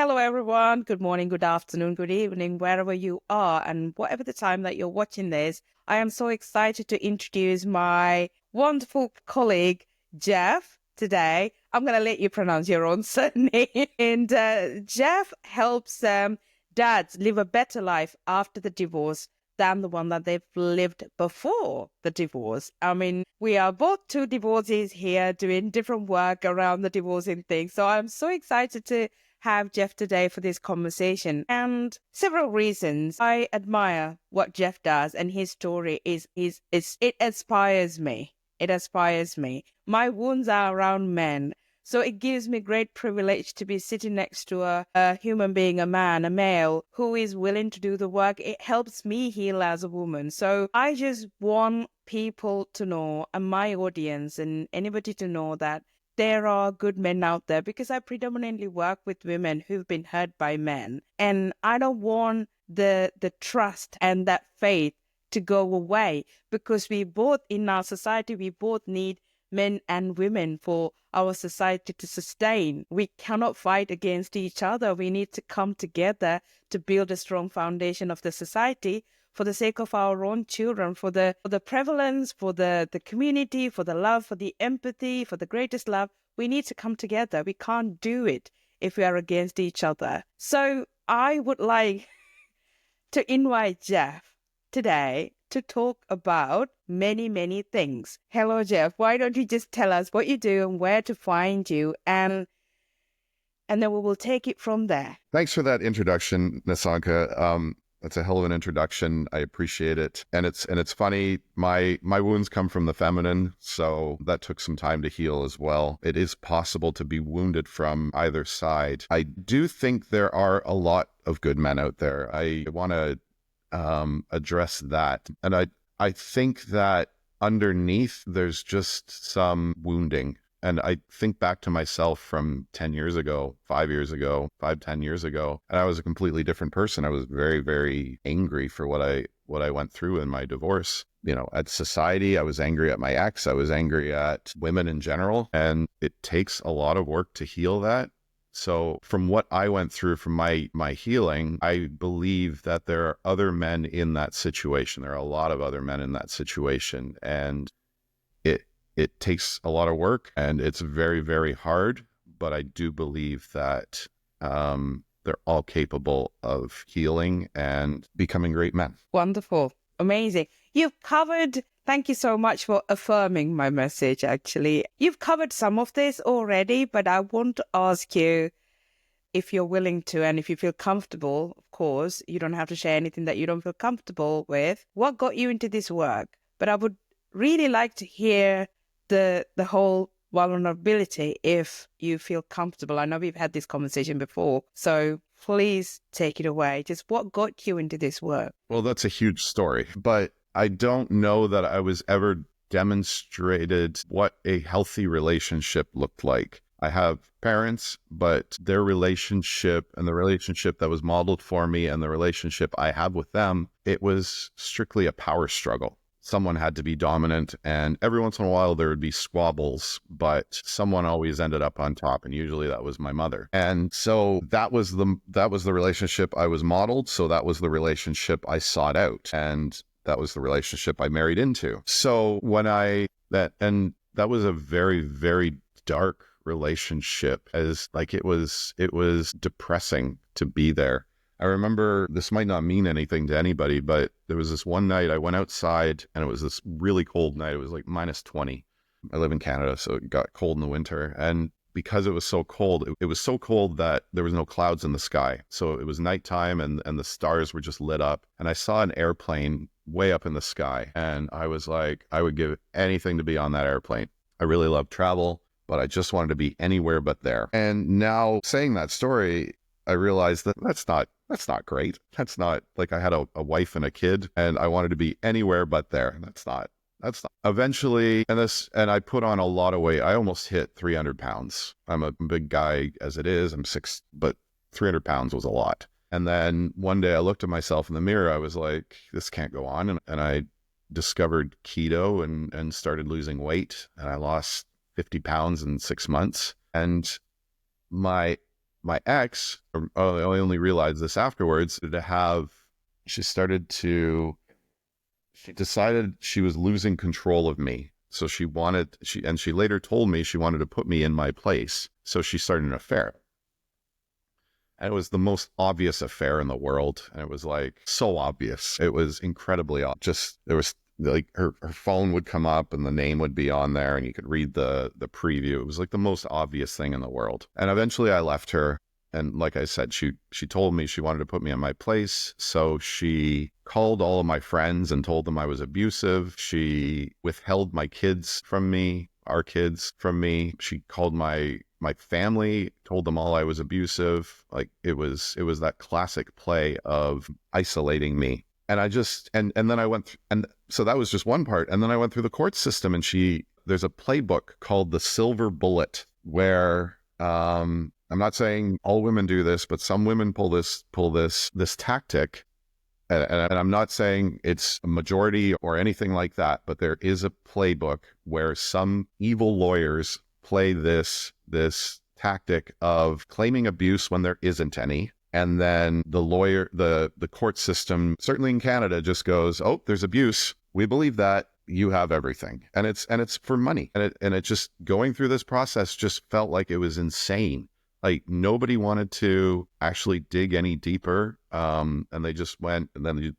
Hello, everyone. Good morning, good afternoon, good evening, wherever you are, and whatever the time that you're watching this. I am so excited to introduce my wonderful colleague, Jeff, today. I'm going to let you pronounce your own surname. And Jeff helps dads live a better life after the divorce than the one that they've lived before the divorce. I mean, we are both two divorcees here doing different work around the divorcing thing. So I'm so excited to have Jeff today for this conversation. And several reasons. I admire what Jeff does, and his story is it inspires me. It inspires me. My wounds are around men. So it gives me great privilege to be sitting next to a human being, a man, a male, who is willing to do the work. It helps me heal as a woman. So I just want people to know, and my audience and anybody to know, that there are good men out there, because I predominantly work with women who've been hurt by men. And I don't want the trust and that faith to go away, because we both, in our society, we both need men and women for our society to sustain. We cannot fight against each other. We need to come together to build a strong foundation of the society for the sake of our own children, for the prevalence, for the community, for the love, for the empathy, for the greatest love. We need to come together. We can't do it if we are against each other. So I would like to invite Jeff today to talk about many, many things. Hello, Jeff. Why don't you just tell us what you do and where to find you, and then we will take it from there. Thanks for that introduction, Nisanka. That's a hell of an introduction. I appreciate it. And it's funny, my wounds come from the feminine, so that took some time to heal as well. It is possible to be wounded from either side. I do think there are a lot of good men out there. I want to address that. And I think that underneath there's just some wounding. And I think back to myself from 10 years ago, 10 years ago, and I was a completely different person. I was very, very angry for what I went through in my divorce. You know, at society, I was angry at my ex. I was angry at women in general. And it takes a lot of work to heal that. So from what I went through, from my healing, I believe that there are other men in that situation. There are a lot of other men in that situation. And it takes a lot of work, and it's very, very hard, but I do believe that they're all capable of healing and becoming great men. Wonderful. Amazing. Thank you so much for affirming my message, actually. You've covered some of this already, but I want to ask you, if you're willing to, and if you feel comfortable, of course, you don't have to share anything that you don't feel comfortable with, what got you into this work? But I would really like to hear the whole vulnerability, if you feel comfortable. I know we've had this conversation before, so please take it away. Just what got you into this work? Well, that's a huge story, but I don't know that I was ever demonstrated what a healthy relationship looked like. I have parents, but their relationship and the relationship that was modeled for me and the relationship I have with them, it was strictly a power struggle. Someone had to be dominant, and every once in a while there would be squabbles, but someone always ended up on top, and usually that was my mother. And so that was the relationship I was modeled. So that was the relationship I sought out, and that was the relationship I married into. So that was a very, very dark relationship, as like it was depressing to be there. I remember, this might not mean anything to anybody, but there was this one night I went outside, and it was this really cold night. It was like -20. I live in Canada, so it got cold in the winter. And because it was so cold, it was so cold that there was no clouds in the sky. So it was nighttime, and the stars were just lit up. And I saw an airplane way up in the sky. And I was like, I would give anything to be on that airplane. I really love travel, but I just wanted to be anywhere but there. And now, saying that story, I realized that that's not great. That's not, like, I had a wife and a kid, and I wanted to be anywhere but there. That's not eventually. And I put on a lot of weight. I almost hit 300 pounds. I'm a big guy as it is. I'm 6, but 300 pounds was a lot. And then one day I looked at myself in the mirror. I was like, this can't go on. And I discovered keto and started losing weight. And I lost 50 pounds in 6 months. And my my ex, I only realized this afterwards, she decided she was losing control of me. So she later told me she wanted to put me in my place. So she started an affair. And it was the most obvious affair in the world. And it was like so obvious. It was incredibly obvious. Just, there was like her phone would come up and the name would be on there and you could read the preview. It was like the most obvious thing in the world. And eventually I left her. And like I said, she told me she wanted to put me in my place. So she called all of my friends and told them I was abusive. She withheld my kids from me, our kids from me. She called my family, told them all I was abusive. Like it was that classic play of isolating me. And I just, and then I went, and so that was just one part. And then I went through the court system and there's a playbook called the Silver Bullet where, I'm not saying all women do this, but some women pull this tactic. And I'm not saying it's a majority or anything like that, but there is a playbook where some evil lawyers play this tactic of claiming abuse when there isn't any. And then the court system, certainly in Canada, just goes, oh, there's abuse. We believe that. You have everything. And it's for money. And it just, going through this process just felt like it was insane. Like nobody wanted to actually dig any deeper. And they just went, and then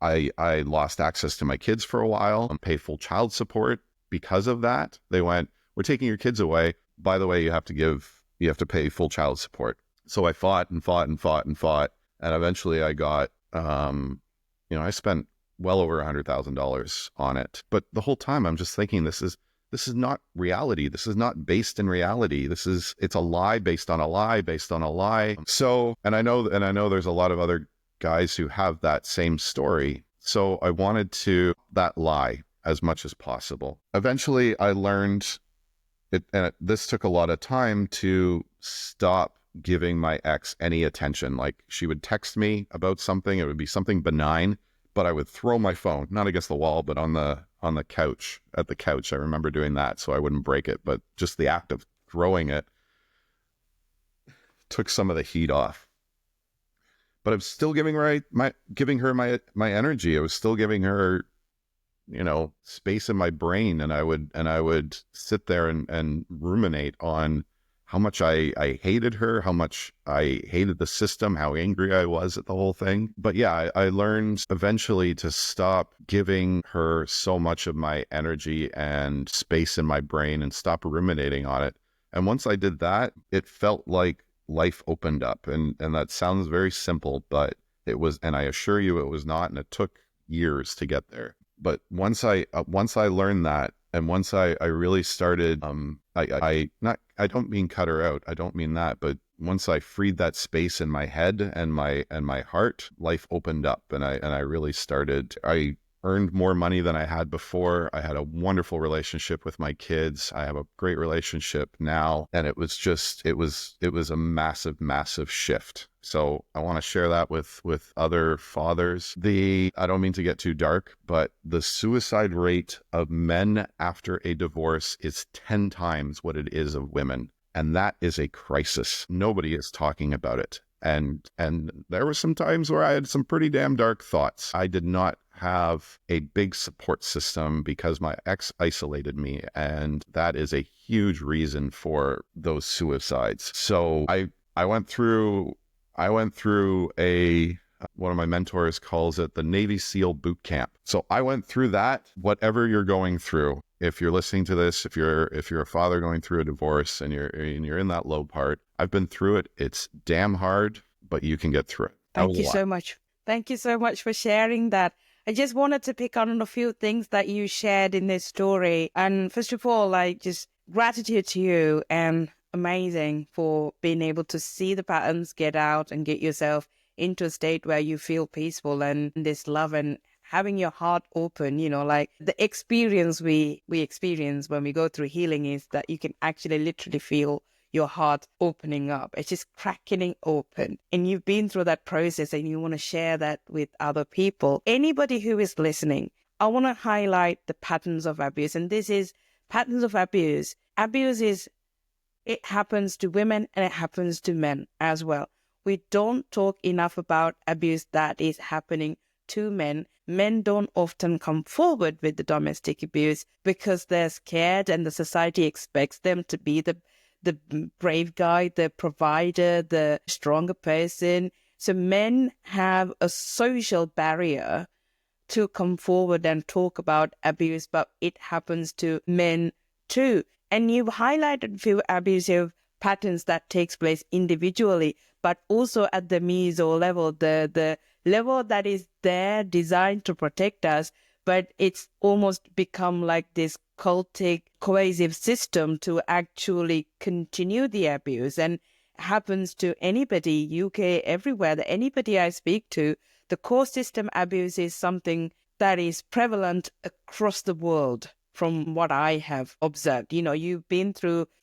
I lost access to my kids for a while and pay full child support because of that. They went, we're taking your kids away. By the way, you have to pay full child support. So I fought and fought and fought and fought. And eventually I got, I spent well over $100,000 on it. But the whole time I'm just thinking, this is not reality. This is not based in reality. It's a lie based on a lie based on a lie. So, and I know there's a lot of other guys who have that same story. So I wanted to that lie as much as possible. Eventually I learned it, and this took a lot of time to stop giving my ex any attention. Like she would text me about something. It would be something benign, but I would throw my phone, not against the wall, but on the couch, at the couch. I remember doing that so I wouldn't break it, but just the act of throwing it took some of the heat off. But I'm still giving her my energy. I was still giving her, space in my brain, and I would sit there and ruminate on how much I hated her, how much I hated the system, how angry I was at the whole thing. But yeah, I learned eventually to stop giving her so much of my energy and space in my brain and stop ruminating on it. And once I did that, it felt like life opened up. And that sounds very simple, but it was, and I assure you it was not, and it took years to get there. But once I learned that, and once I really started, I don't mean cut her out. I don't mean that. But once I freed that space in my head and my heart, life opened up, and I really started. I earned more money than I had before. I had a wonderful relationship with my kids. I have a great relationship now. And it was a massive, massive shift. So I want to share that with other fathers. I don't mean to get too dark, but the suicide rate of men after a divorce is 10 times what it is of women. And that is a crisis. Nobody is talking about it. And there were some times where I had some pretty damn dark thoughts. I did not have a big support system because my ex isolated me, and that is a huge reason for those suicides. So I went through one of my mentors calls it the Navy SEAL boot camp. So I went through that. Whatever you're going through, if you're listening to this, if you're a father going through a divorce and you're in that low part, I've been through it. It's damn hard, but you can get through it. Thank you so much. Thank you so much for sharing that. I just wanted to pick on a few things that you shared in this story. And first of all, just gratitude to you, and amazing for being able to see the patterns, get out and get yourself into a state where you feel peaceful and this love, and having your heart open. The experience we experience when we go through healing is that you can actually literally feel your heart opening up. It's just cracking it open. And you've been through that process and you want to share that with other people. Anybody who is listening, I want to highlight the patterns of abuse. And this is patterns of abuse. Abuse is It happens to women and it happens to men as well. We don't talk enough about abuse that is happening to men. Men don't often come forward with the domestic abuse because they're scared and the society expects them to be the brave guy, the provider, the stronger person. So men have a social barrier to come forward and talk about abuse, but it happens to men too. And you've highlighted a few abusive patterns that takes place individually, but also at the meso level, the level that is there designed to protect us, but it's almost become like this cultic cohesive system to actually continue the abuse, and happens to anybody, UK, everywhere, that anybody I speak to, the core system abuse is something that is prevalent across the world from what I have observed. You know, you've been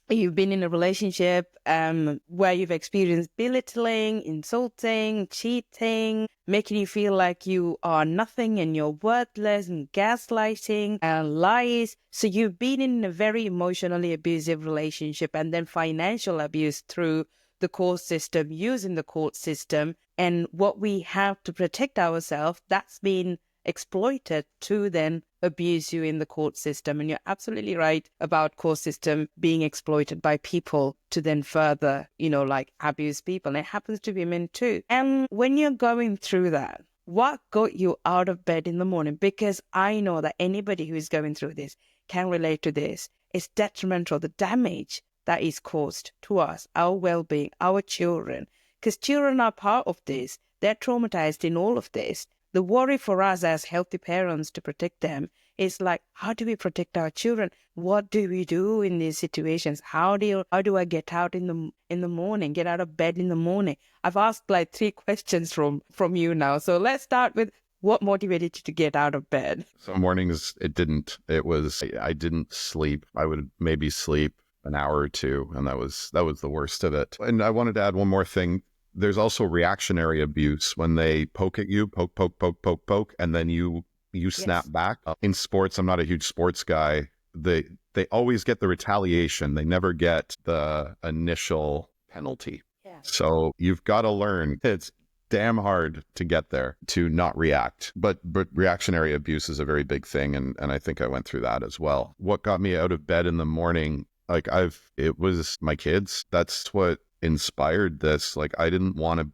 in a relationship where you've experienced belittling, insulting, cheating, making you feel like you are nothing and you're worthless, and gaslighting and lies. So you've been in a very emotionally abusive relationship, and then financial abuse through the court system, using the court system, and what we have to protect ourselves, that's been exploited to then abuse you in the court system. And you're absolutely right about court system being exploited by people to then further, like abuse people. And it happens to women too. And when you're going through that, what got you out of bed in the morning? Because I know that anybody who is going through this can relate to this. It's detrimental, the damage that is caused to us, our well-being, our children, because children are part of this. They're traumatized in all of this. The worry for us as healthy parents to protect them is like, how do we protect our children? What do we do in these situations? How do I get out in the morning, get out of bed in the morning? I've asked like 3 questions from you now. So let's start with what motivated you to get out of bed? Some mornings I didn't sleep. I would maybe sleep an hour or two, and that was the worst of it. And I wanted to add one more thing. There's also reactionary abuse when they poke at you, poke, and then you snap back. In sports, I'm not a huge sports guy. They always get the retaliation. They never get the initial penalty. Yeah. So you've got to learn. It's damn hard to get there, to not react. But reactionary abuse is a very big thing, and I think I went through that as well. What got me out of bed in the morning, it was my kids. That's what inspired this. Like, I wanted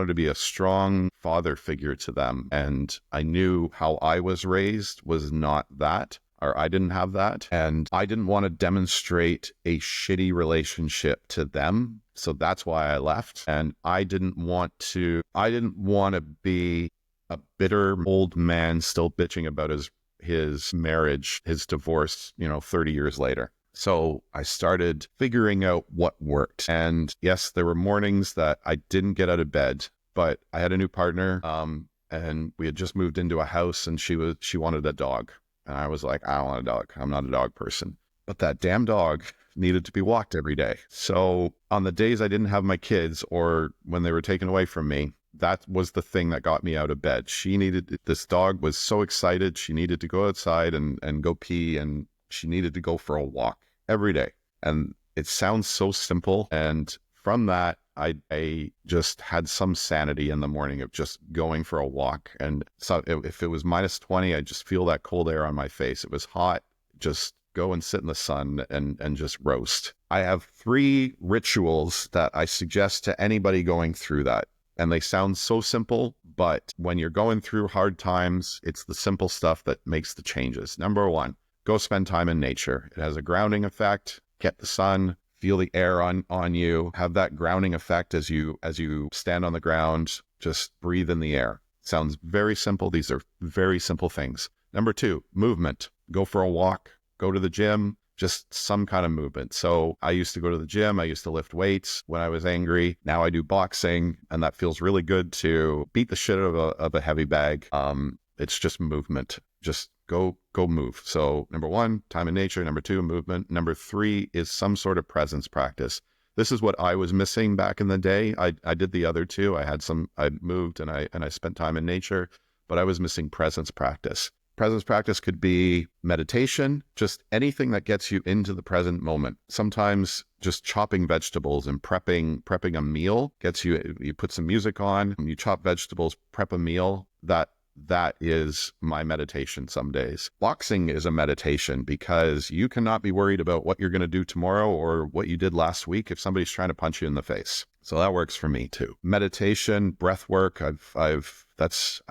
to be a strong father figure to them. And I knew how I was raised was not that, or I didn't have that. And I didn't want to demonstrate a shitty relationship to them. So that's why I left. And I didn't want to be a bitter old man still bitching about his marriage, his divorce, 30 years later. So I started figuring out what worked. And yes, there were mornings that I didn't get out of bed, but I had a new partner, and we had just moved into a house, and she wanted a dog. And I was like, I don't want a dog. I'm not a dog person. But that damn dog needed to be walked every day. So on the days I didn't have my kids, or when they were taken away from me, that was the thing that got me out of bed. This dog was so excited. She needed to go outside and go pee, and she needed to go for a walk every day. And it sounds so simple. And from that, I just had some sanity in the morning of just going for a walk. And so if it was -20, I just feel that cold air on my face. It was hot, just go and sit in the sun and just roast. I have 3 rituals that I suggest to anybody going through that. And they sound so simple, but when you're going through hard times, it's the simple stuff that makes the changes. Number 1, go spend time in nature. It has a grounding effect. Get the sun, feel the air on you, have that grounding effect as you stand on the ground, just breathe in the air. Sounds very simple. These are very simple things. Number 2, movement. Go for a walk, go to the gym, just some kind of movement. So I used to go to the gym. I used to lift weights when I was angry. Now I do boxing, and that feels really good to beat the shit out of a heavy bag. It's just movement. Just go move. So number 1, time in nature. Number 2, movement. Number 3 is some sort of presence practice. This is what I was missing back in the day. I did the other 2. I moved and I spent time in nature, but I was missing presence practice. Presence practice could be meditation, just anything that gets you into the present moment. Sometimes just chopping vegetables and prepping a meal gets you, you put some music on, you chop vegetables, prep a meal. That is my meditation some days. Boxing is a meditation because you cannot be worried about what you're going to do tomorrow or what you did last week if somebody's trying to punch you in the face. So that works for me too. Meditation, breath work. I've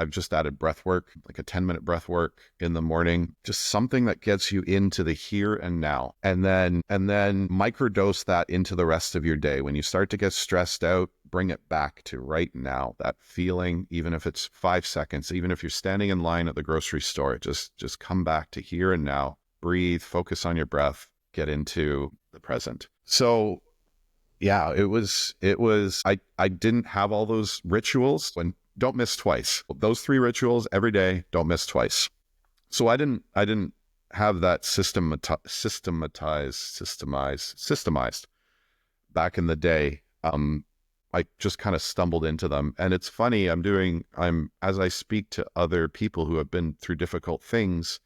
just added breath work, like a 10-minute breath work in the morning, just something that gets you into the here and now. And then microdose that into the rest of your day. When you start to get stressed out, bring it back to right now, that feeling, even if it's 5 seconds, even if you're standing in line at the grocery store, just come back to here and now, breathe, focus on your breath, get into the present. So yeah, I didn't have all those rituals. And don't miss twice. Those 3 rituals every day, don't miss twice. So I didn't have that systemized back in the day. I just kind of stumbled into them. And it's funny, as I speak to other people who have been through difficult things,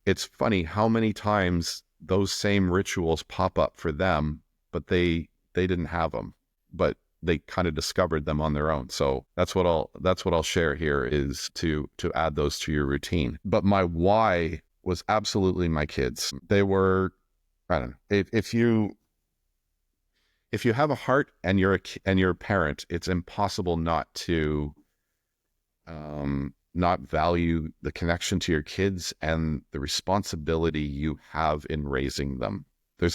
it's funny how many times those same rituals pop up for them, but they didn't have them, but they kind of discovered them on their own. So that's what I'll share here, is to add those to your routine. But my why was absolutely my kids. They were, I don't know, if you have a heart and you're a parent, it's impossible not to not value the connection to your kids and the responsibility you have in raising them. I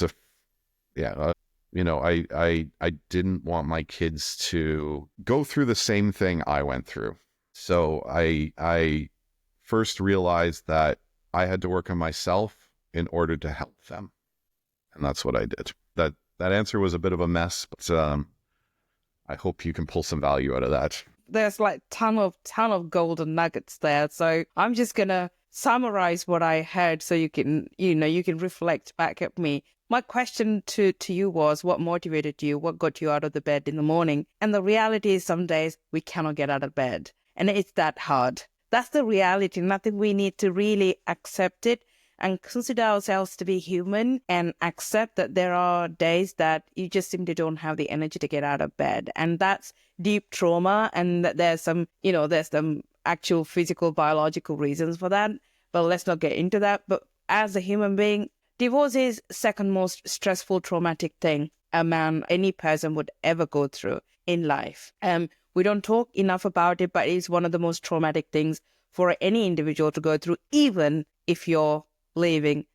didn't want my kids to go through the same thing I went through. So I first realized that I had to work on myself in order to help them. And that's what I did. That answer was a bit of a mess, but I hope you can pull some value out of that. There's like ton of golden nuggets there. So I'm just gonna summarize what I heard so you can reflect back at me. My question to you was, what motivated you? What got you out of the bed in the morning? And the reality is some days we cannot get out of bed. And it's that hard. That's the reality. And I think we need to really accept it and consider ourselves to be human and accept that there are days that you just simply don't have the energy to get out of bed. And that's deep trauma. And that there's some actual physical, biological reasons for that. But let's not get into that. But as a human being, divorce is second most stressful, traumatic thing any person would ever go through in life. We don't talk enough about it, but it's one of the most traumatic things for any individual to go through, even if you're living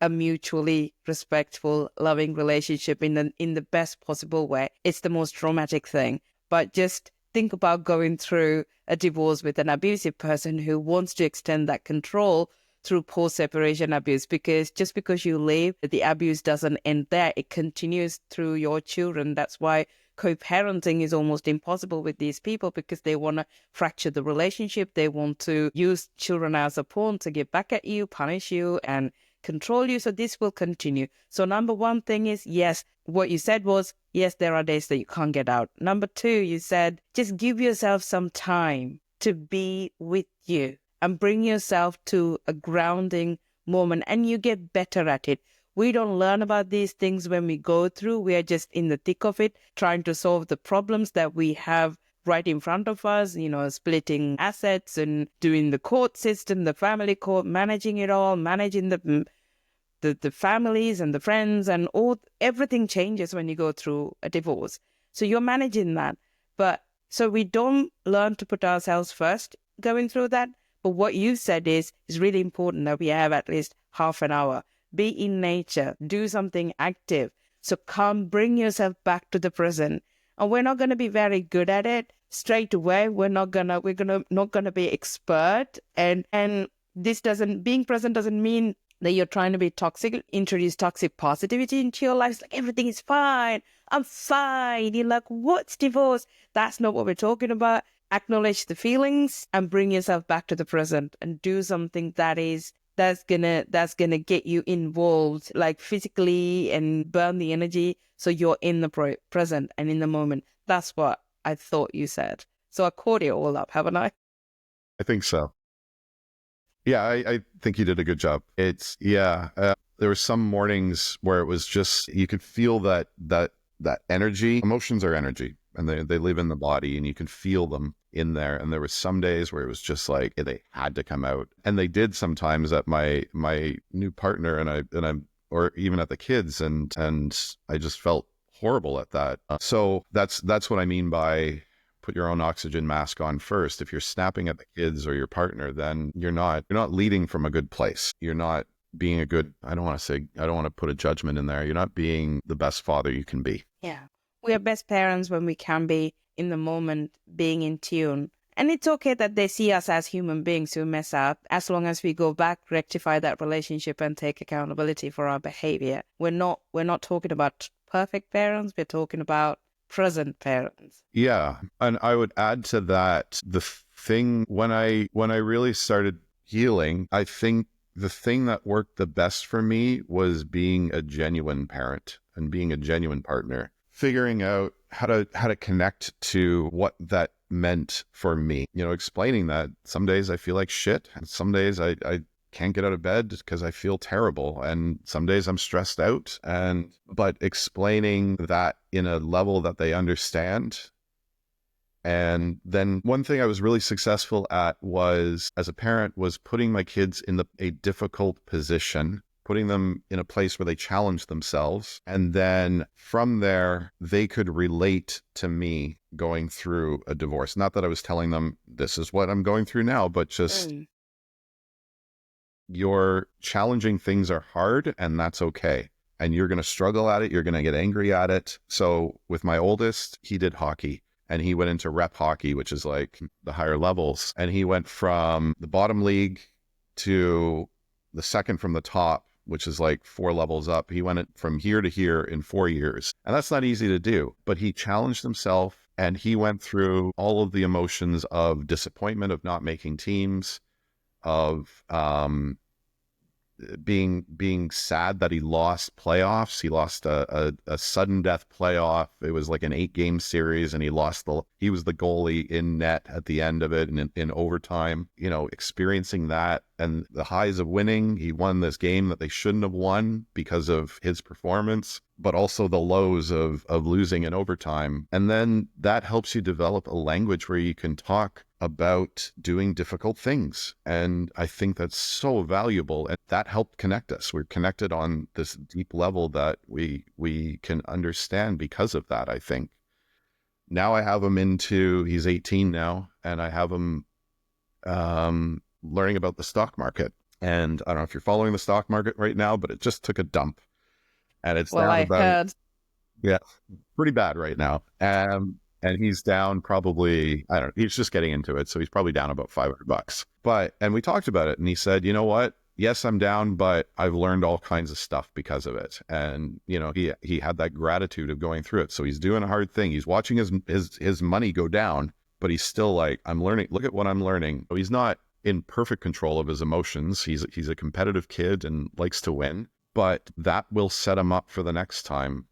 a mutually respectful, loving relationship in the best possible way. It's the most traumatic thing. But just think about going through a divorce with an abusive person who wants to extend that control through post-separation abuse, because just because you leave, the abuse doesn't end there. It continues through your children. That's why co-parenting is almost impossible with these people, because they want to fracture the relationship. They want to use children as a pawn to get back at you, punish you, and control you. So this will continue. So number one thing is, yes, what you said was, yes, there are days that you can't get out. Number two, you said, just give yourself some time to be with you and bring yourself to a grounding moment, and you get better at it. We don't learn about these things when we go through. We are just in the thick of it, trying to solve the problems that we have right in front of us, splitting assets and doing the court system, the family court, managing it all, managing the families and the friends, and everything changes when you go through a divorce. So you're managing that. But so we don't learn to put ourselves first going through that. But what you said is really important, that we have at least half an hour. Be in nature, do something active. So bring yourself back to the present. And we're not going to be very good at it straight away. We're not gonna be expert. And being present doesn't mean that you're trying to be toxic, introduce toxic positivity into your life. It's like, everything is fine. I'm fine. You're like, what's divorce? That's not what we're talking about. Acknowledge the feelings and bring yourself back to the present, and do something that's gonna get you involved, like physically, and burn the energy so you're in the present and in the moment. That's what I thought you said. So I caught it all up, haven't I? I think so. Yeah, I think you did a good job. There were some mornings where it was just, you could feel that energy. Emotions are energy, and they live in the body, and you can feel them in there. And there were some days where it was just like they had to come out, and they did sometimes at my new partner or even at the kids, and I just felt horrible at that. So that's what I mean by put your own oxygen mask on first. If you're snapping at the kids or your partner, then you're not leading from a good place. You're not being a good, I don't want to put a judgment in there. You're not being the best father you can be. Yeah. We are best parents when we can be in the moment, being in tune. And it's okay that they see us as human beings who mess up, as long as we go back, rectify that relationship, and take accountability for our behavior. We're not talking about perfect parents. We're talking about present parents. Yeah. And I would add to that, the thing when I really started healing, I think the thing that worked the best for me was being a genuine parent and being a genuine partner, figuring out how to connect to what that meant for me. Explaining that some days I feel like shit, and some days I can't get out of bed because I feel terrible, and some days I'm stressed out, but explaining that in a level that they understand. And then one thing I was really successful at was, as a parent, was putting my kids in a difficult position, putting them in a place where they challenge themselves. And then from there, they could relate to me going through a divorce. Not that I was telling them, this is what I'm going through now, but just your challenging things are hard, and that's okay. And you're going to struggle at it. You're going to get angry at it. So with my oldest, he did hockey. And he went into rep hockey, which is like the higher levels. And he went from the bottom league to the second from the top, which is like 4 levels up. He went from here to here in 4 years. And that's not easy to do. But he challenged himself, and he went through all of the emotions of disappointment, of not making teams, of being sad that he lost playoffs. He lost a sudden death playoff. It was like an 8-game series, and he was the goalie in net at the end of it, and in overtime, experiencing that and the highs of winning. He won this game that they shouldn't have won because of his performance, but also the lows of losing in overtime. And then that helps you develop a language where you can talk about doing difficult things. And I think that's so valuable. And that helped connect us. We're connected on this deep level that we can understand because of that, I think. Now I have him he's 18 now, and I have him learning about the stock market. And I don't know if you're following the stock market right now, but it just took a dump. And it's down about, yeah, pretty bad right now. And he's down probably, I don't know, he's just getting into it. So he's probably down about $500. And we talked about it, and he said, you know what? Yes, I'm down, but I've learned all kinds of stuff because of it. And, he had that gratitude of going through it. So he's doing a hard thing. He's watching his money go down, but he's still like, I'm learning. Look at what I'm learning. So he's not in perfect control of his emotions. He's a competitive kid and likes to win, but that will set him up for the next time.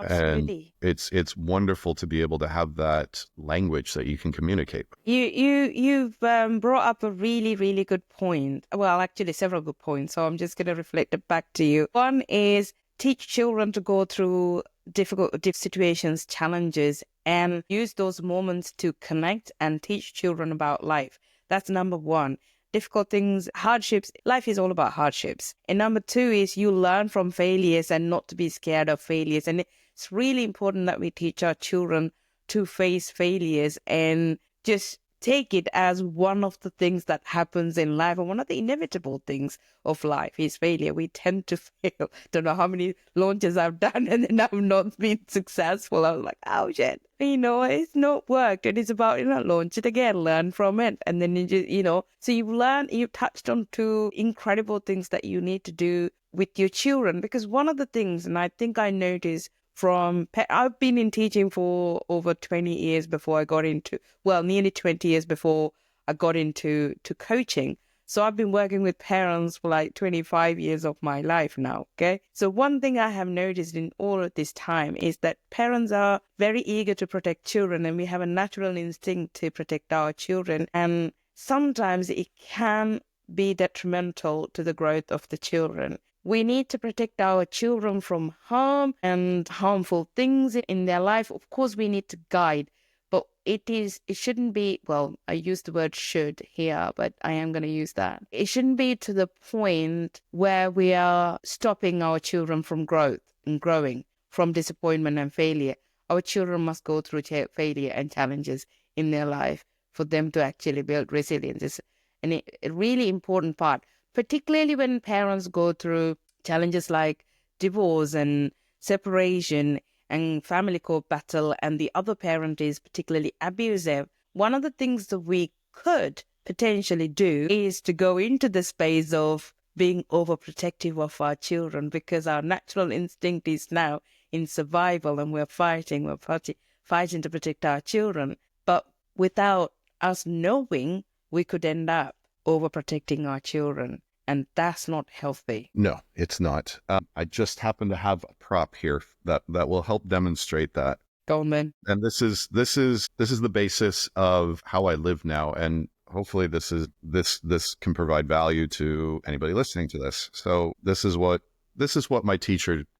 Absolutely. And it's wonderful to be able to have that language that you can communicate. You've brought up a really, really good point. Well, actually, several good points. So I'm just going to reflect it back to you. One is teach children to go through difficult situations, challenges, and use those moments to connect and teach children about life. That's number one. Difficult things, hardships. Life is all about hardships. And number two is you learn from failures and not to be scared of failures. And it's really important that we teach our children to face failures and just take it as one of the things that happens in life, and one of the inevitable things of life is failure. We tend to fail. Don't know how many launches I've done and then I've not been successful. I was like, oh shit, it's not worked. And it's about, launch it again, learn from it. And then so you've touched on 2 incredible things that you need to do with your children. Because one of the things, and I think I noticed I've been in teaching for over 20 years before I got nearly 20 years before I got into coaching. So I've been working with parents for like 25 years of my life now, okay? So one thing I have noticed in all of this time is that parents are very eager to protect children, and we have a natural instinct to protect our children. And sometimes it can be detrimental to the growth of the children. We need to protect our children from harm and harmful things in their life. Of course, we need to guide, but it shouldn't be, well, I use the word should here, but I am going to use that. It shouldn't be to the point where we are stopping our children from growth and growing, from disappointment and failure. Our children must go through failure and challenges in their life for them to actually build resilience. It's a really important part, particularly when parents go through challenges like divorce and separation and family court battle, and the other parent is particularly abusive. One of the things that we could potentially do is to go into the space of being overprotective of our children, because our natural instinct is now in survival, and we're fighting to protect our children. But without us knowing, we could end up overprotecting our children, and that's not healthy. No, it's not. I just happen to have a prop here that will help demonstrate that. Go on then. And this is the basis of how I live now, and hopefully this can provide value to anybody listening to this. So this is what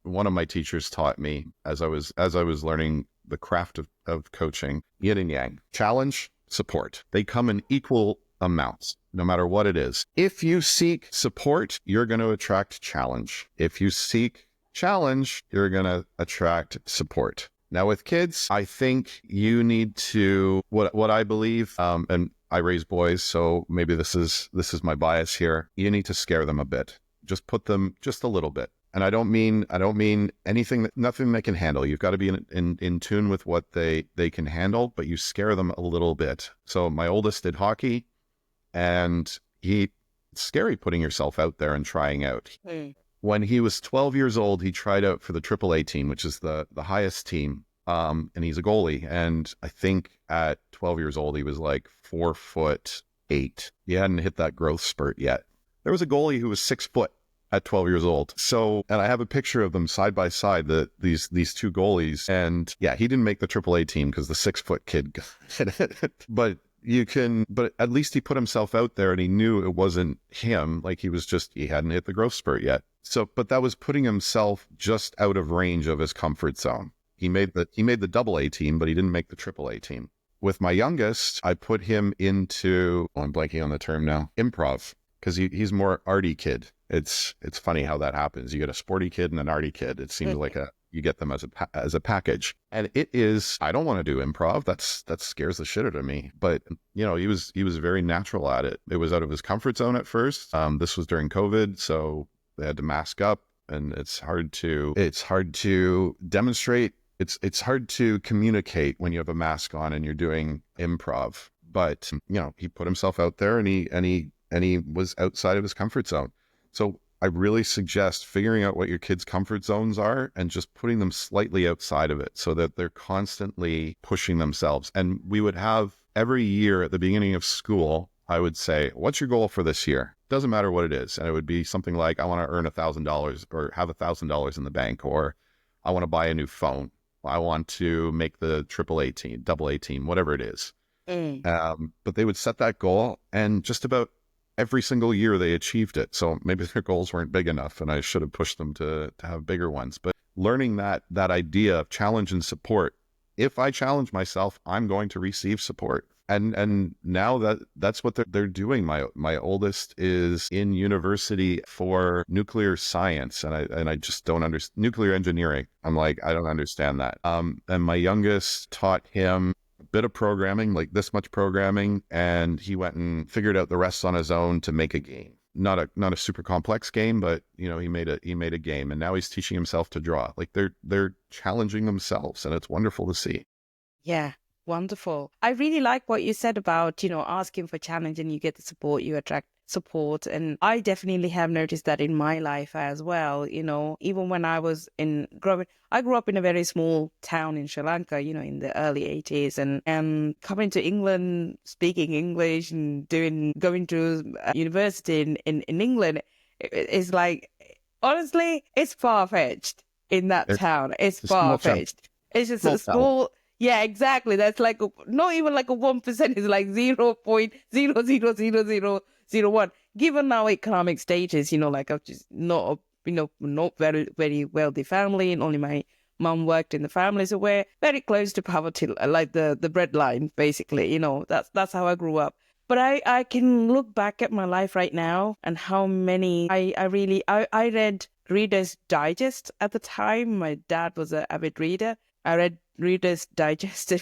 one of my teachers taught me as I was learning the craft of coaching. Yin and yang, challenge, support. They come in equal amounts, no matter what it is. If you seek support, you're going to attract challenge. If you seek challenge, you're going to attract support. Now with kids, I think you need to, what I believe, and I raise boys, so maybe this is my bias here. You need to scare them a bit. Just put them just a little bit. And I don't mean nothing they can handle. You've got to be in tune with what they can handle, but you scare them a little bit. So my oldest did hockey, and it's scary putting yourself out there and trying out. When he was 12 years old, he tried out for the AAA team, which is the highest team. And he's a goalie. And I think at 12 years old, he was like 4'8". He hadn't hit that growth spurt yet. There was a goalie who was 6 foot at 12 years old. So, and I have a picture of them side by side, these two goalies. And yeah, he didn't make the AAA team because the 6 foot kid got it. But at least he put himself out there, and he knew it wasn't him. Like he hadn't hit the growth spurt yet. So, but that was putting himself just out of range of his comfort zone. He made the AA team, but he didn't make the AAA team. With my youngest, I put him into, I'm blanking on the term now, improv, because he's more arty kid. It's funny how that happens. You get a sporty kid and an arty kid. It seems like you get them as a package. And it is, I don't want to do improv. That scares the shit out of me. But he was very natural at it. It was out of his comfort zone at first. This was during COVID, so they had to mask up, and it's hard to demonstrate. It's hard to communicate when you have a mask on and you're doing improv. But he put himself out there, and he was outside of his comfort zone. So I really suggest figuring out what your kids' comfort zones are and just putting them slightly outside of it so that they're constantly pushing themselves. And we would have every year at the beginning of school, I would say, what's your goal for this year? Doesn't matter what it is. And it would be something like, I want to earn $1,000 or have $1,000 in the bank, or I want to buy a new phone. I want to make the AAA team, AA team, whatever it is. But they would set that goal, and just about every single year they achieved it. So maybe their goals weren't big enough, and I should have pushed them to have bigger ones. But learning that idea of challenge and support. If I challenge myself, I'm going to receive support. And now that's what they're doing. My oldest is in university for nuclear science, and I just don't understand nuclear engineering. I'm like, I don't understand that. And my youngest taught him a bit of programming, like this much programming, and he went and figured out the rest on his own to make a game. Not a super complex game, but he made a game, and now he's teaching himself to draw. Like they're challenging themselves, and it's wonderful to see. Yeah. Wonderful. I really like what you said about, asking for challenge and you get the support, you attract support. And I definitely have noticed that in my life as well. Even when I was I grew up in a very small town in Sri Lanka, in the early 80s, and coming to England, speaking English and going to university in England is like, honestly, it's far-fetched in that town. It's far-fetched. It's just a small. Yeah, exactly. That's like not even like a 1%. It's like 0.0000001. given our economic status, like I'm just not, not very, very wealthy family, and only my mom worked in the family, so we're very close to poverty, like the bread line, basically. That's how I grew up. But I can look back at my life right now and how many I read Reader's Digest at the time. My dad was an avid reader. I read Reader's Digest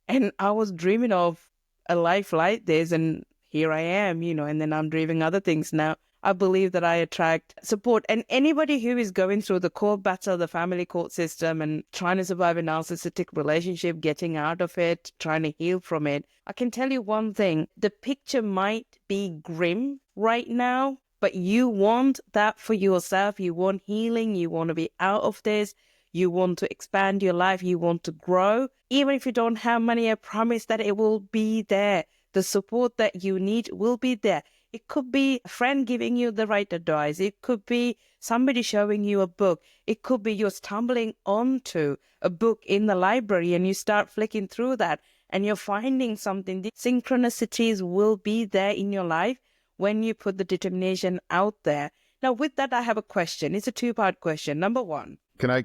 and I was dreaming of a life like this, and here I am, and then I'm dreaming other things now. I believe that I attract support. And anybody who is going through the court battle, the family court system, and trying to survive a narcissistic relationship, getting out of it, trying to heal from it, I can tell you one thing. The picture might be grim right now, but you want that for yourself. You want healing. You want to be out of this. You want to expand your life. You want to grow. Even if you don't have money, I promise that it will be there. The support that you need will be there. It could be a friend giving you the right advice. It could be somebody showing you a book. It could be you're stumbling onto a book in the library and you start flicking through that and you're finding something. The synchronicities will be there in your life when you put the determination out there. Now, with that, I have a question. It's a two-part question. Number one. Can I,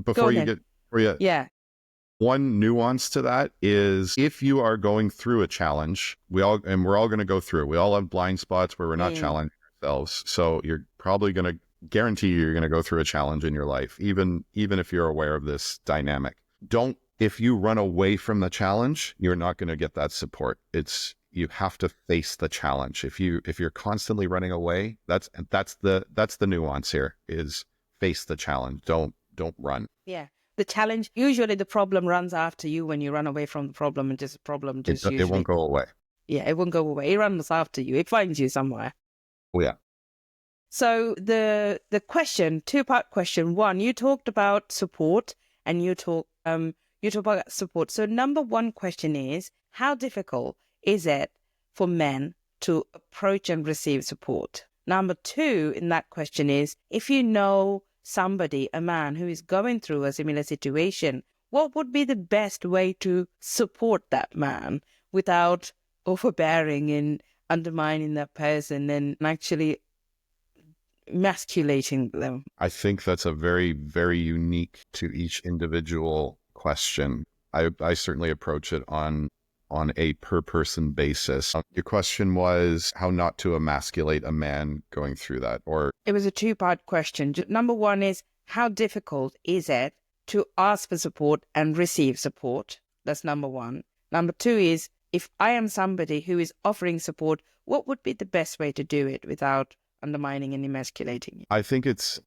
before you get, yeah. One nuance to that is if you are going through a challenge, we're all going to go through it. We all have blind spots where we're not challenging ourselves. So you're probably going to guarantee you're going to go through a challenge in your life, even if you're aware of this dynamic. If you run away from the challenge, you're not going to get that support. You have to face the challenge. If you're constantly running away, that's the nuance here is face the challenge. Don't run. Yeah. The challenge, usually the problem runs after you when you run away from the problem, and it won't go away. Yeah, it won't go away. It runs after you. It finds you somewhere. Oh, yeah. So the question, two-part question. One, you talked about support and you talk about support. So number one question is, how difficult is it for men to approach and receive support? Number two in that question is, if you know somebody, a man who is going through a similar situation, what would be the best way to support that man without overbearing and undermining that person and actually emasculating them? I think that's a very, very unique to each individual question. I certainly approach it on a per person basis. Your question was how not to emasculate a man going through that, or it was a two-part question. Number one is, how difficult is it to ask for support and receive support? That's number one. Number two is, if I am somebody who is offering support, what would be the best way to do it without undermining and emasculating? I think it's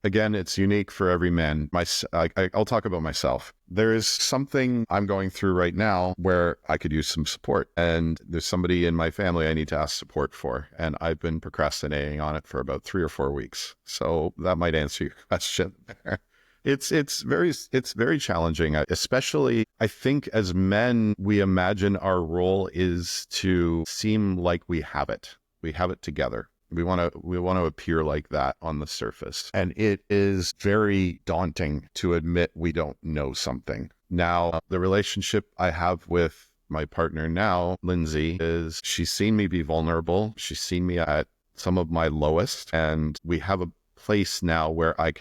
unique for every man. I'll talk about myself. There is something I'm going through right now where I could use some support, and there's somebody in my family I need to ask support for, and I've been procrastinating on it for about 3 or 4 weeks. So that might answer your question there. It's very challenging, especially I think as men, we imagine our role is to seem like we have it together. We want to appear like that on the surface. And it is very daunting to admit we don't know something. Now, the relationship I have with my partner now, Lindsay, is she's seen me be vulnerable. She's seen me at some of my lowest. And we have a place now where I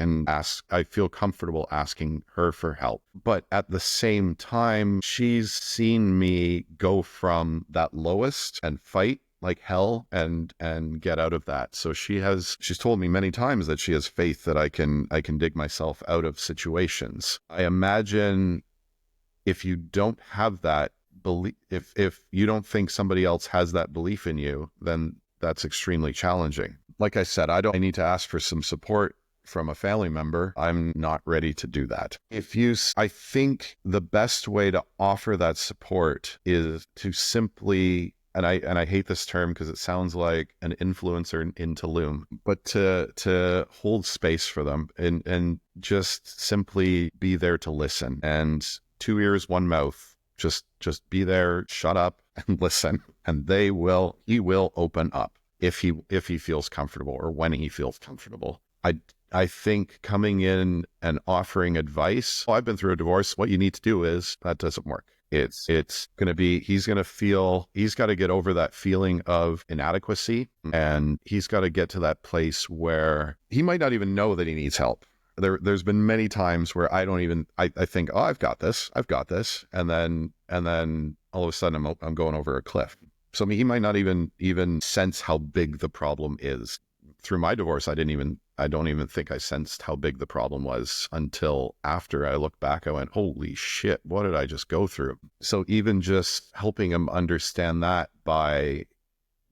feel comfortable asking her for help. But at the same time, she's seen me go from that lowest and fight like hell and get out of that. So she's told me many times that she has faith that I can dig myself out of situations. I imagine if you don't have that belief, if you don't think somebody else has that belief in you, then that's extremely challenging. Like I said, I need to ask for some support from a family member. I'm not ready to do that. I think the best way to offer that support is to simply, and I hate this term because it sounds like an influencer in Tulum, but to hold space for them and just simply be there to listen. And 2 ears, 1 mouth. Just be there, shut up and listen. And he will open up if he feels comfortable or when he feels comfortable. I think coming in and offering advice, I've been through a divorce. What you need to do is, that doesn't work. It's going to be, he's going to feel, he's got to get over that feeling of inadequacy, and he's got to get to that place where he might not even know that he needs help. There's been many times where I don't even, I think, oh, I've got this. And then all of a sudden I'm going over a cliff. So he might not even sense how big the problem is. Through my divorce, I don't even think I sensed how big the problem was until after I looked back. I went, holy shit, what did I just go through? So even just helping him understand that by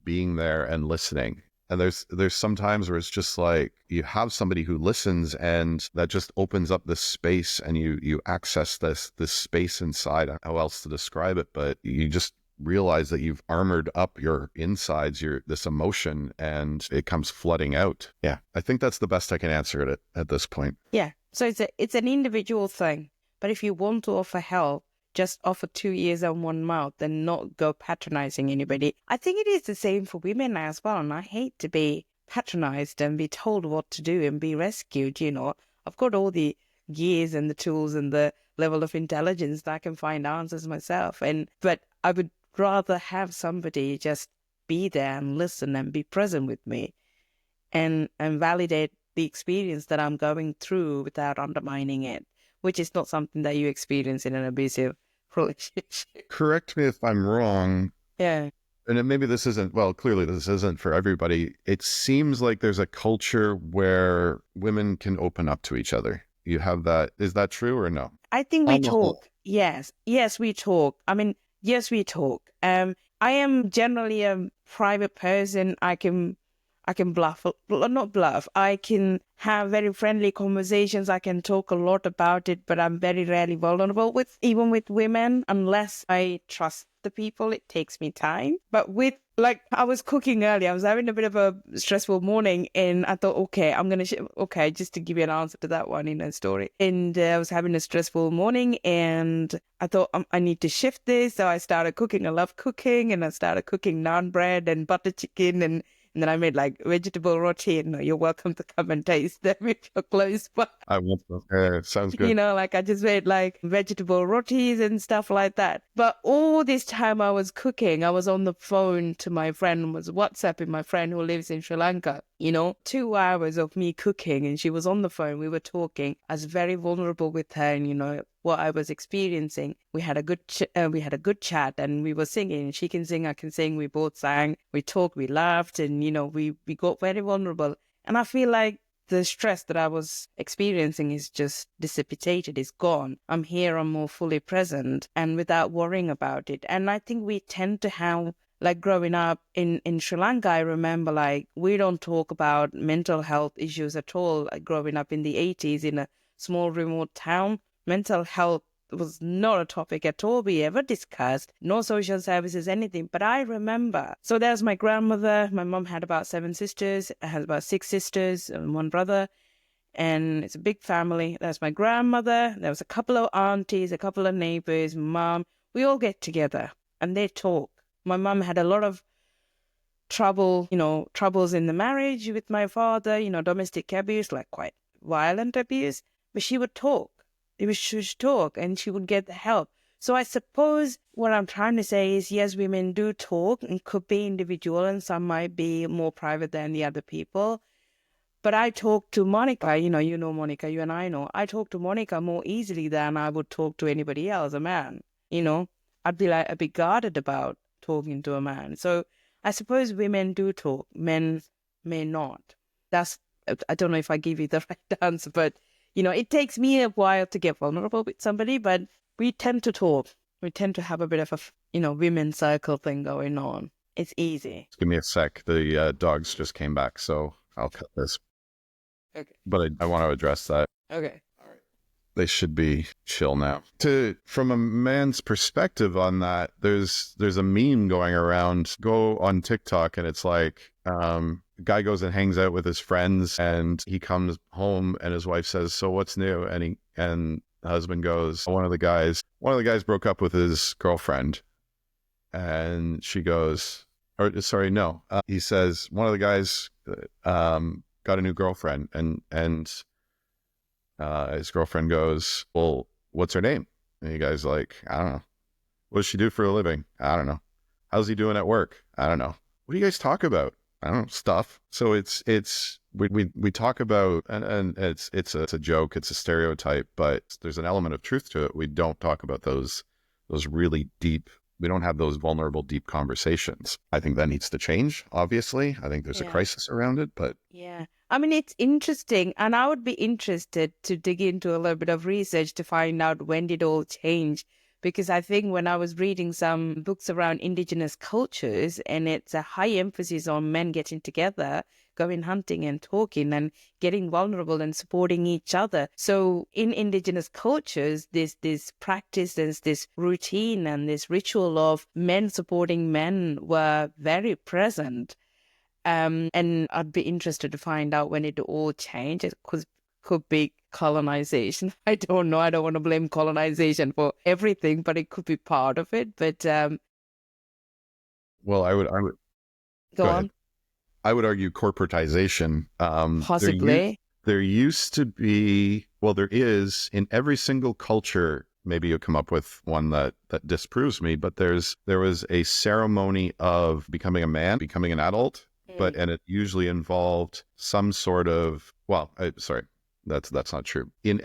being there and listening. And there's some times where it's just like you have somebody who listens, and that just opens up this space, and you access this space inside. I don't know how else to describe it, but you just realize that you've armored up your insides, this emotion, and it comes flooding out. Yeah, I think that's the best I can answer it at this point. Yeah. So it's an individual thing. But if you want to offer help, just offer 2 ears and 1 mouth and not go patronizing anybody. I think it is the same for women as well. And I hate to be patronized and be told what to do and be rescued. I've got all the gears and the tools and the level of intelligence that I can find answers myself. But I would rather have somebody just be there and listen and be present with me and validate the experience that I'm going through without undermining it, which is not something that you experience in an abusive relationship. Correct me if I'm wrong. Yeah. And maybe this isn't, well, clearly this isn't for everybody. It seems like there's a culture where women can open up to each other. You have that. Is that true or no? I think we talk. Yes. Yes, we talk. I mean, yes, we talk. I am generally a private person. I can bluff, not bluff. I can have very friendly conversations. I can talk a lot about it, but I'm very rarely vulnerable even with women, unless I trust the people. It takes me time. But I was cooking earlier. I was having a bit of a stressful morning, and I thought, okay, I'm going to, just to give you an answer to that one in a story. And I was having a stressful morning, and I thought, I need to shift this. So I started cooking. I love cooking, and I started cooking naan bread and butter chicken, and then I made vegetable roti, and you're welcome to come and taste them if you're close by. I want them. Sounds good. I just made vegetable rotis and stuff like that. But all this time I was cooking, I was on the phone to my friend, was WhatsApping my friend who lives in Sri Lanka. 2 hours of me cooking, and she was on the phone. We were talking. I was very vulnerable with her, and what I was experiencing. We had a good chat, and we were singing. She can sing, I can sing. We both sang. We talked, we laughed, and we got very vulnerable. And I feel like the stress that I was experiencing is just dissipated, is gone. I'm here, I'm more fully present, and without worrying about it. And I think we tend to have, growing up in Sri Lanka, I remember we don't talk about mental health issues at all. Growing up in the 80s in a small remote town, mental health was not a topic at all we ever discussed. No social services, anything. But I remember, so there's my grandmother. My mom had about 7 sisters. I had about 6 sisters and 1 brother. And it's a big family. There's my grandmother. There was a couple of aunties, a couple of neighbors, mom. We all get together and they talk. My mom had a lot of troubles in the marriage with my father, domestic abuse, quite violent abuse. But she would talk. She would talk and she would get the help. So I suppose what I'm trying to say is, yes, women do talk and could be individual, and some might be more private than the other people. But I talk to Monica, Monica, you and I know. I talk to Monica more easily than I would talk to anybody else, a man. I'd be a bit guarded about talking to a man. So I suppose women do talk, men may not. I don't know if I give you the right answer, but it takes me a while to get vulnerable with somebody, but we tend to talk. We tend to have a bit of a, women's circle thing going on. It's easy. Give me a sec. The dogs just came back, so I'll cut this. Okay. But I want to address that. Okay. They should be chill now. From a man's perspective on that, there's a meme going around. Go on TikTok and it's guy goes and hangs out with his friends, and he comes home and his wife says, "So what's new?" And the husband goes, one of the guys broke up with his girlfriend, and she goes, or sorry, no, he says one of the guys got a new girlfriend, and his girlfriend goes, "Well, what's her name?" And the guy's like, "I don't know." What does she do for a living? I don't know. How's he doing at work? I don't know. What do you guys talk about? I don't know, stuff. So we talk about, and it's a joke, it's a stereotype, but there's an element of truth to it. We don't talk about those really deep. We don't have those vulnerable, deep conversations. I think that needs to change. Obviously, I think there's a Yeah. crisis around it, but Yeah. I mean, it's interesting, and I would be interested to dig into a little bit of research to find out when did all change. Because I think when I was reading some books around indigenous cultures, and it's a high emphasis on men getting together, going hunting and talking and getting vulnerable and supporting each other. So in indigenous cultures, this practice, this routine and this ritual of men supporting men were very present. And I'd be interested to find out when it all changed. It could be colonization. I don't know. I don't want to blame colonization for everything, but it could be part of it. But well, I would go go ahead. on. I would argue corporatization. Possibly. There used to be, well, there is in every single culture. Maybe you'll come up with one that disproves me, but there was a ceremony of becoming a man, becoming an adult, and it usually involved some sort of, sorry, that's not true. In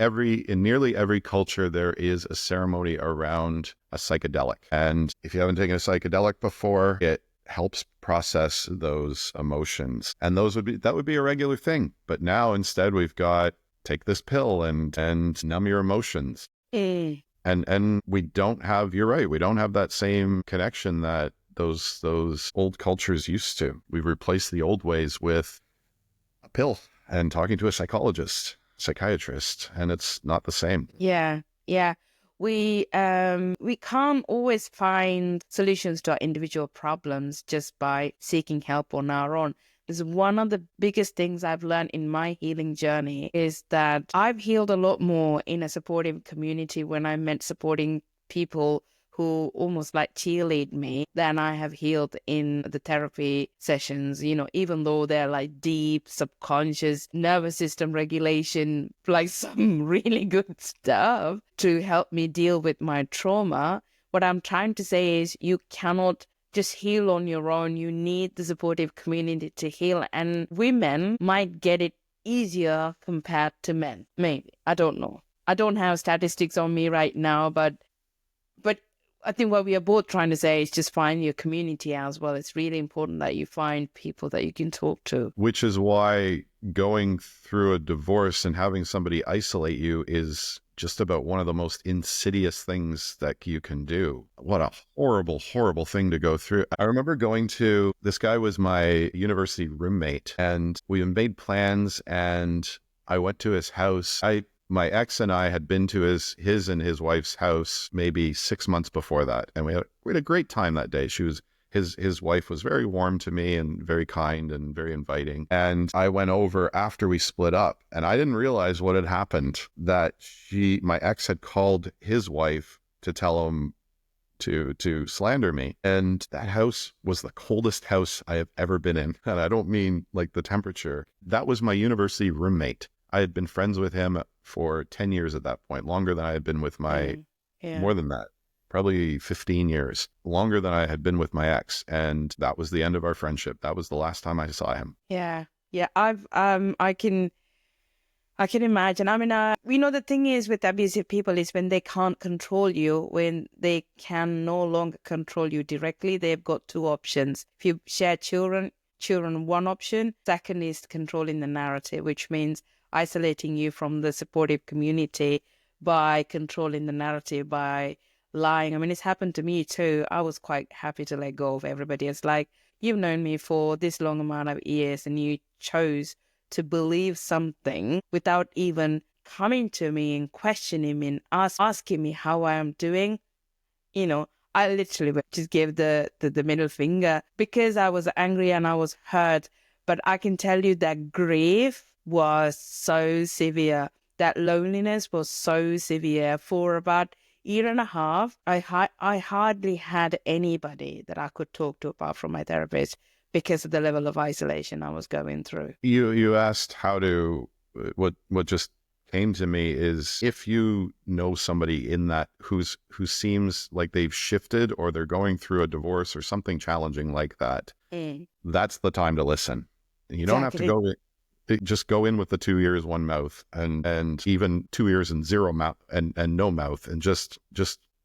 nearly every culture, there is a ceremony around a psychedelic. And if you haven't taken a psychedelic before, it helps process those emotions. And that would be a regular thing. But now instead we've got take this pill and numb your emotions. Mm. And we don't have, you're right, we don't have that same connection that those old cultures used to. We've replaced the old ways with a pill and talking to a psychiatrist, and it's not the same. Yeah, yeah. We can't always find solutions to our individual problems just by seeking help on our own. Is one of the biggest things I've learned in my healing journey is that I've healed a lot more in a supportive community when I meant supporting people who almost like cheerlead me than I have healed in the therapy sessions, even though they're like deep subconscious nervous system regulation, like some really good stuff to help me deal with my trauma. What I'm trying to say is you cannot just heal on your own. You need the supportive community to heal. And women might get it easier compared to men. Maybe. I don't know. I don't have statistics on me right now, but I think what we are both trying to say is just find your community as well. It's really important that you find people that you can talk to. Which is why going through a divorce and having somebody isolate you is just about one of the most insidious things that you can do. What a horrible, horrible thing to go through. I remember this guy was my university roommate, and we made plans, and I went to his house. My ex and I had been to his and his wife's house maybe 6 months before that. And we had a great time that day. His wife was very warm to me and very kind and very inviting. And I went over after we split up, and I didn't realize what had happened, that my ex had called his wife to tell him to slander me. And that house was the coldest house I have ever been in. And I don't mean like the temperature. That was my university roommate. I had been friends with him for 10 years at that point, longer than I had been with more than that, probably 15 years, longer than I had been with my ex. And that was the end of our friendship. That was the last time I saw him. Yeah. Yeah. I can imagine. I mean, the thing is with abusive people is when they can't control you, when they can no longer control you directly, they've got two options. If you share children, one option. Second is controlling the narrative, which means isolating you from the supportive community by controlling the narrative, by lying. I mean, it's happened to me too. I was quite happy to let go of everybody. It's like, you've known me for this long amount of years and you chose to believe something without even coming to me and questioning me and asking me how I am doing. I literally just gave the middle finger because I was angry and I was hurt. But I can tell you that grief was so severe. That loneliness was so severe. For about a year and a half, I hardly had anybody that I could talk to apart from my therapist because of the level of isolation I was going through. You asked what just came to me is if you know somebody in that who seems like they've shifted or they're going through a divorce or something challenging like that, that's the time to listen. You don't have to Exactly. just go in with the 2 ears, one mouth, and even 2 ears and zero mouth and no mouth, and just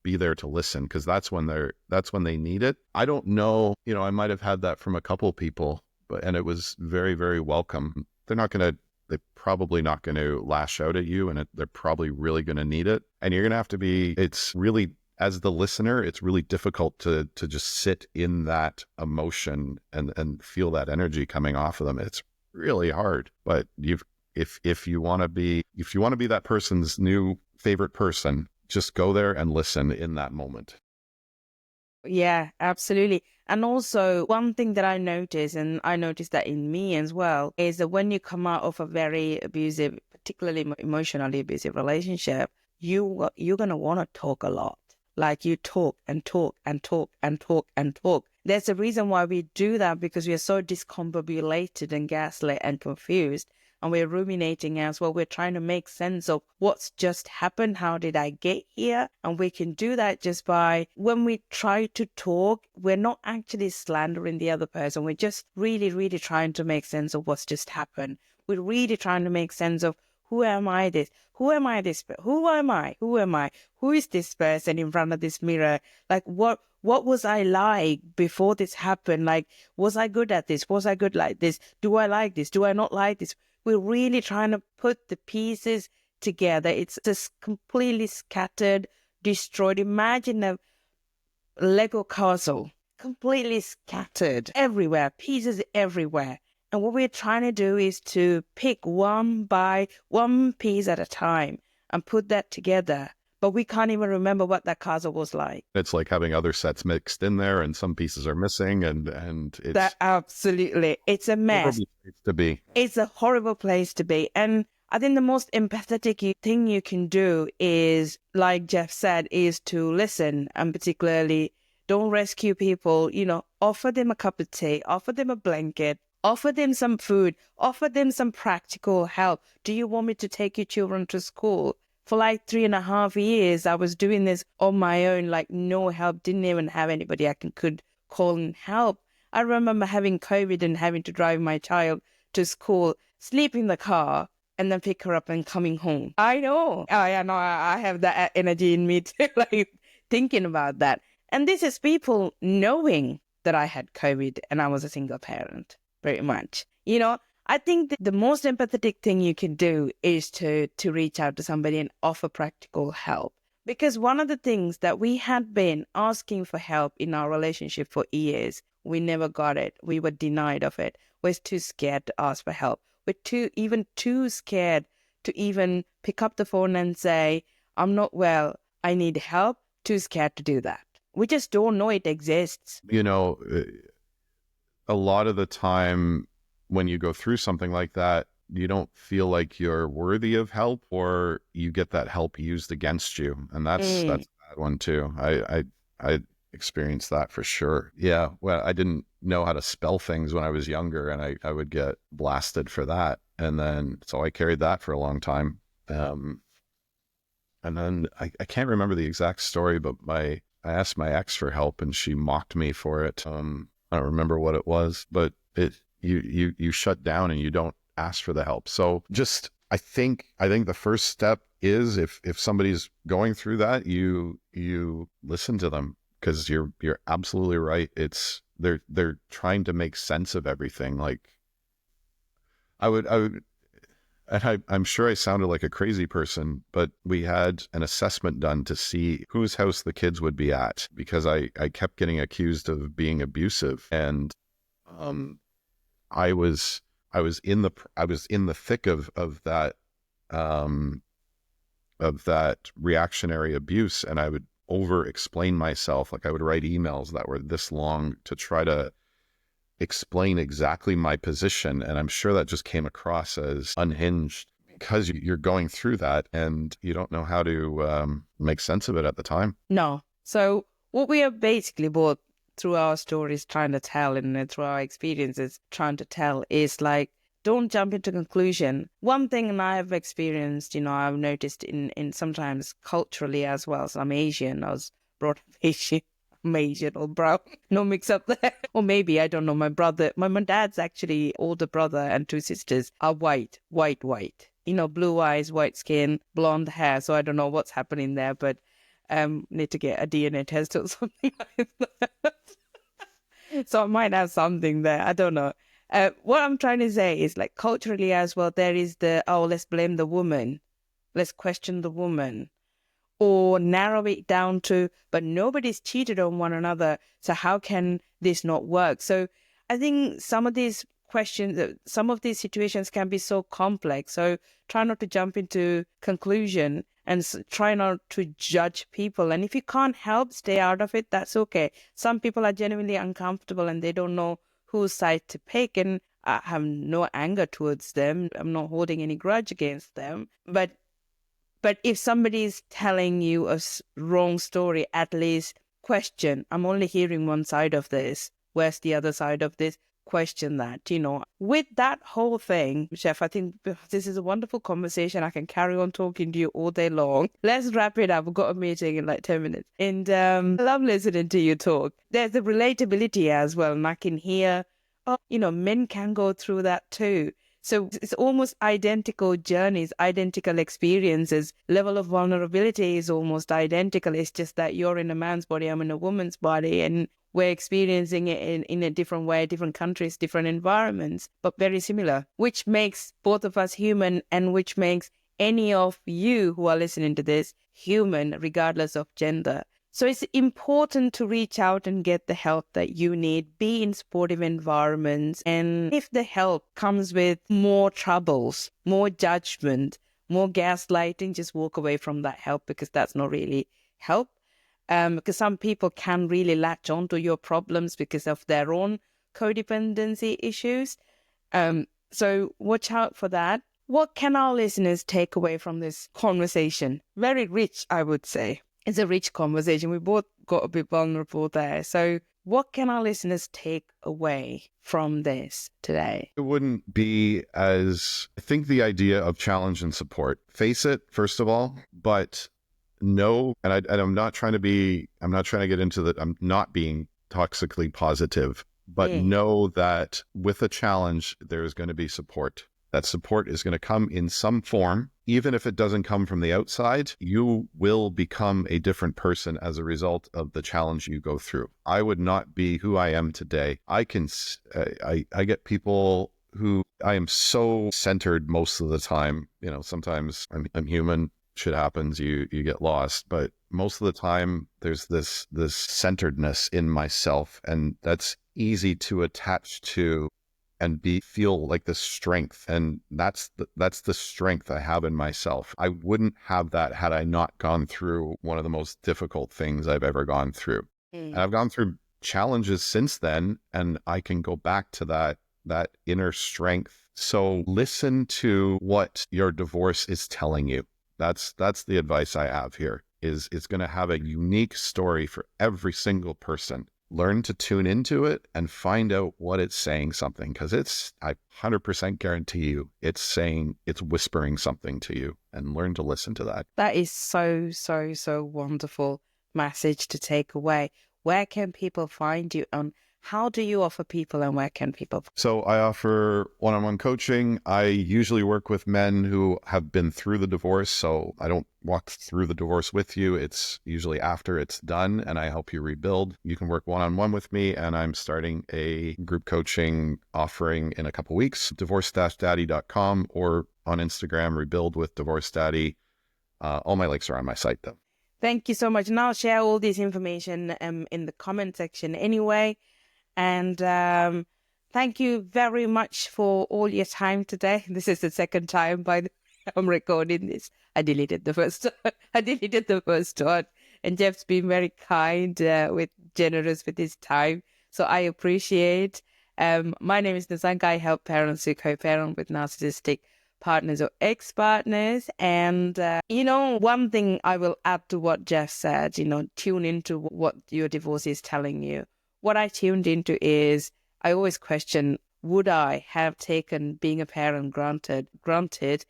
be there to listen, because that's when they need it. I don't know, I might have had that from a couple people, and it was very, very welcome. They're probably not going to lash out at you, and they're probably really going to need it. And you're going to have to it's really, as the listener, it's really difficult to just sit in that emotion and feel that energy coming off of them. It's really hard, but if you want to be that person's new favorite person, just go there and listen in that moment. Yeah, absolutely. And also, one thing that I notice, and I noticed that in me as well, is that when you come out of a very abusive, particularly emotionally abusive relationship, you're gonna want to talk a lot. Like you talk and talk and talk and talk and talk. There's a reason why we do that, because we are so discombobulated and gaslit and confused. And we're ruminating as well. We're trying to make sense of what's just happened. How did I get here? And we can do that just by, when we try to talk, we're not actually slandering the other person. We're just really, really trying to make sense of what's just happened. We're really trying to make sense of, who am I this? Who am I this? Who am I? Who am I? Who is this person in front of this mirror? Like, what was I like before this happened? Like, was I good at this? Was I good like this? Do I like this? Do I not like this? We're really trying to put the pieces together. It's just completely scattered, destroyed. Imagine a Lego castle, completely scattered everywhere, pieces everywhere. And what we're trying to do is to pick one piece at a time and put that together. But we can't even remember what that castle was like. It's like having other sets mixed in there, and some pieces are missing, and it's That absolutely, it's a mess. horrible place to be. It's a horrible place to be. And I think the most empathetic thing you can do is, like Jeff said, is to listen, and particularly don't rescue people, offer them a cup of tea, offer them a blanket, offer them some food, offer them some practical help. Do you want me to take your children to school? For like 3.5 years, I was doing this on my own, like no help, didn't even have anybody I could call and help. I remember having COVID and having to drive my child to school, sleep in the car, and then pick her up and coming home. I know. I know. I have that energy in me too, like thinking about that. And this is people knowing that I had COVID and I was a single parent, pretty much. I think that the most empathetic thing you can do is to reach out to somebody and offer practical help. Because one of the things that we had been asking for help in our relationship for years, we never got it. We were denied of it. We're too scared to ask for help. We're too scared to even pick up the phone and say, I'm not well, I need help. Too scared to do that. We just don't know it exists. A lot of the time when you go through something like that, you don't feel like you're worthy of help, or you get that help used against you. And that's a bad one too. I experienced that for sure. Yeah. Well, I didn't know how to spell things when I was younger, and I would get blasted for that. And then, so I carried that for a long time. And then I can't remember the exact story, but I asked my ex for help and she mocked me for it. I don't remember what it was, but you shut down and you don't ask for the help. So just, I think the first step is, if somebody's going through that, you listen to them, because you're absolutely right. It's they're trying to make sense of everything. Like I would, and I'm sure I sounded like a crazy person, but we had an assessment done to see whose house the kids would be at, because I kept getting accused of being abusive. And I was in the thick of that reactionary abuse, and I would over explain myself. Like I would write emails that were this long to try to explain exactly my position. And I'm sure that just came across as unhinged, because you're going through that and you don't know how to make sense of it at the time. No. So what we are basically both through our stories trying to tell, and through our experiences trying to tell, is like don't jump into conclusion. One thing I have experienced, I've noticed in sometimes culturally as well. So I'm Asian. I was brought up Asian. I'm Asian or brown. No mix up there. Or maybe, I don't know, my dad's actually older brother and two sisters are white. Blue eyes, white skin, blonde hair. So I don't know what's happening there, but need to get a DNA test or something like that. So I might have something there. I don't know. What I'm trying to say is, like, culturally as well, there is let's blame the woman. Let's question the woman. Or narrow it down to, but nobody's cheated on one another. So how can this not work? So I think some of these questions, some of these situations can be so complex. So try not to jump into conclusion and try not to judge people. And if you can't help, stay out of it. That's okay. Some people are genuinely uncomfortable and they don't know whose side to pick. And I have no anger towards them. I'm not holding any grudge against them. But if somebody is telling you a wrong story, at least question. I'm only hearing one side of this. Where's the other side of this? Question that, With that whole thing, Chef, I think this is a wonderful conversation. I can carry on talking to you all day long. Let's wrap it up. We've got a meeting in like 10 minutes. And I love listening to you talk. There's the relatability as well. And I can hear, men can go through that too. So it's almost identical journeys, identical experiences. Level of vulnerability is almost identical. It's just that you're in a man's body, I'm in a woman's body, and we're experiencing it in a different way, different countries, different environments, but very similar, which makes both of us human and which makes any of you who are listening to this human, regardless of gender. So it's important to reach out and get the help that you need, be in supportive environments. And if the help comes with more troubles, more judgment, more gaslighting, just walk away from that help, because that's not really help. Because some people can really latch onto your problems because of their own codependency issues. So watch out for that. What can our listeners take away from this conversation? Very rich, I would say. It's a rich conversation. We both got a bit vulnerable there. So what can our listeners take away from this today? It wouldn't be I think the idea of challenge and support. Face it, first of all, but know, and I'm not trying to get into that. I'm not being toxically positive, but know that with a challenge, there's going to be support. That support is going to come in some form. Even if it doesn't come from the outside, you will become a different person as a result of the challenge you go through. I would not be who I am today. I get people who I am so centered most of the time. Sometimes I'm human. Shit happens. You get lost. But most of the time, there's this centeredness in myself, and that's easy to attach to and feel like the strength. And that's the strength I have in myself. I wouldn't have that had I not gone through one of the most difficult things I've ever gone through. And I've gone through challenges since then, and I can go back to that inner strength. So listen to what your divorce is telling you. That's the advice I have here. Is it's going to have a unique story for every single person. Learn to tune into it and find out what it's saying something, because I 100% guarantee you, it's whispering something to you, and learn to listen to that. That is so, so, so wonderful message to take away. Where can people find you, and how do you offer people, and where can people? So I offer one-on-one coaching. I usually work with men who have been through the divorce. So I don't walk through the divorce with you. It's usually after it's done, and I help you rebuild. You can work one-on-one with me, and I'm starting a group coaching offering in a couple weeks. divorce-daddy.com, or on Instagram, rebuild with divorce daddy. All my links are on my site though. Thank you so much. And I'll share all this information in the comment section anyway. And thank you very much for all your time today. This is the second time I'm recording this. I deleted the first one. And Jeff's been very kind, generous with his time. So I appreciate. My name is Nasanka. I help parents who co-parent with narcissistic partners or ex-partners. And, one thing I will add to what Jeff said, tune into what your divorce is telling you. What I tuned into is, I always question, would I have taken being a parent granted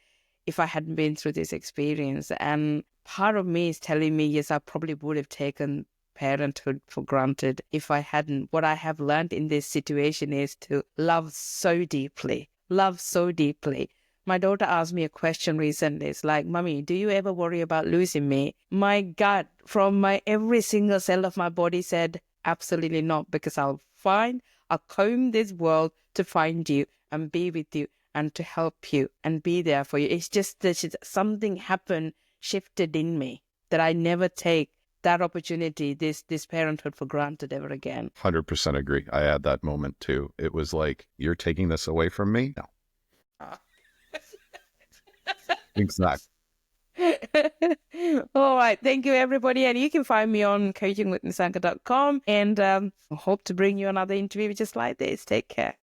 if I hadn't been through this experience? And part of me is telling me, yes, I probably would have taken parenthood for granted if I hadn't. What I have learned in this situation is to love so deeply, love so deeply. My daughter asked me a question recently. It's like, Mummy, do you ever worry about losing me? My gut from my every single cell of my body said, absolutely not, because I'll comb this world to find you and be with you and to help you and be there for you. It's just that something happened, shifted in me, that I never take that opportunity, this parenthood for granted ever again. 100% agree. I had that moment too. It was like, you're taking this away from me? No. Exactly. All right. Thank you, everybody. And you can find me on coachingwithnisanka.com. And I hope to bring you another interview just like this. Take care.